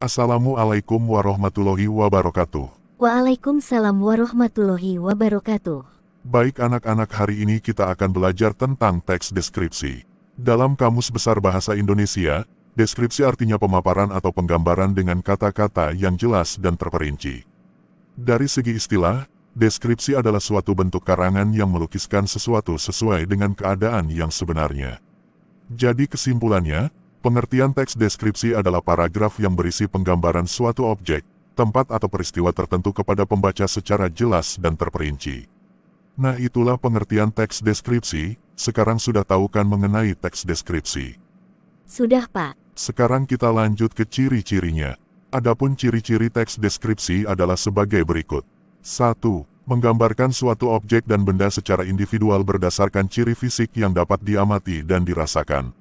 Assalamualaikum warahmatullahi wabarakatuh. Waalaikumsalam warahmatullahi wabarakatuh. Baik anak-anak, hari ini kita akan belajar tentang teks deskripsi. Dalam Kamus Besar Bahasa Indonesia, deskripsi artinya pemaparan atau penggambaran dengan kata-kata yang jelas dan terperinci. Dari segi istilah, deskripsi adalah suatu bentuk karangan yang melukiskan sesuatu sesuai dengan keadaan yang sebenarnya. Jadi kesimpulannya, pengertian teks deskripsi adalah paragraf yang berisi penggambaran suatu objek, tempat atau peristiwa tertentu kepada pembaca secara jelas dan terperinci. Nah, itulah pengertian teks deskripsi. Sekarang sudah tahu kan mengenai teks deskripsi? Sudah, Pak. Sekarang kita lanjut ke ciri-cirinya. Adapun ciri-ciri teks deskripsi adalah sebagai berikut. 1. Menggambarkan suatu objek dan benda secara individual berdasarkan ciri fisik yang dapat diamati dan dirasakan.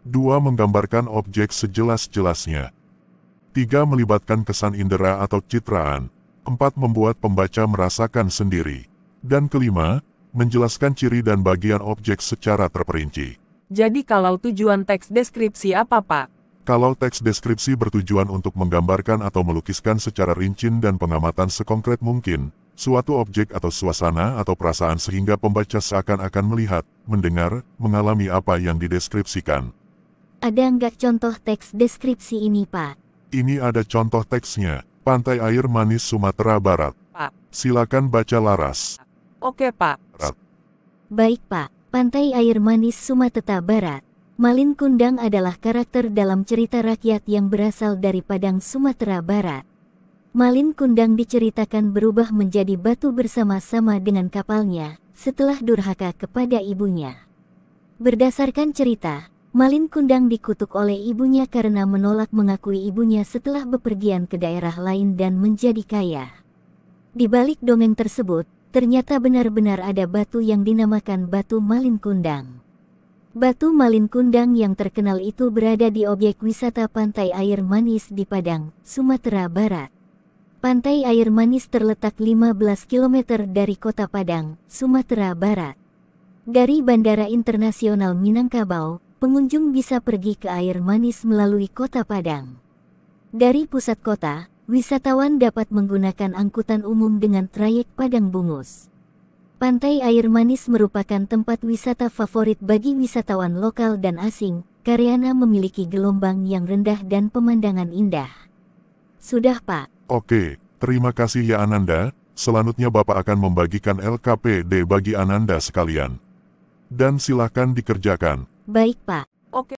2. Menggambarkan objek sejelas-jelasnya. 3. Melibatkan kesan indera atau citraan. 4. Membuat pembaca merasakan sendiri. Dan kelima, menjelaskan ciri dan bagian objek secara terperinci. Jadi kalau tujuan teks deskripsi apa, Pak? Kalau teks deskripsi bertujuan untuk menggambarkan atau melukiskan secara rinci dan pengamatan sekonkret mungkin, suatu objek atau suasana atau perasaan sehingga pembaca seakan-akan melihat, mendengar, mengalami apa yang dideskripsikan. Ada nggak contoh teks deskripsi ini, Pak? Ini ada contoh teksnya, Pantai Air Manis Sumatera Barat. Pak. Silakan baca Laras. Oke, Pak. Baik, Pak. Pantai Air Manis Sumatera Barat. Malin Kundang adalah karakter dalam cerita rakyat yang berasal dari Padang, Sumatera Barat. Malin Kundang diceritakan berubah menjadi batu bersama-sama dengan kapalnya, setelah durhaka kepada ibunya. Berdasarkan cerita, Malin Kundang dikutuk oleh ibunya karena menolak mengakui ibunya setelah bepergian ke daerah lain dan menjadi kaya. Di balik dongeng tersebut, ternyata benar-benar ada batu yang dinamakan Batu Malin Kundang. Batu Malin Kundang yang terkenal itu berada di objek wisata Pantai Air Manis di Padang, Sumatera Barat. Pantai Air Manis terletak 15 km dari kota Padang, Sumatera Barat. Dari Bandara Internasional Minangkabau, pengunjung bisa pergi ke air manis melalui kota Padang. Dari pusat kota, wisatawan dapat menggunakan angkutan umum dengan trayek Padang Bungus. Pantai Air Manis merupakan tempat wisata favorit bagi wisatawan lokal dan asing, karena memiliki gelombang yang rendah dan pemandangan indah. Sudah, Pak. Oke, terima kasih ya Ananda. Selanjutnya Bapak akan membagikan LKPD bagi Ananda sekalian. Dan silakan dikerjakan. Baik, Pak.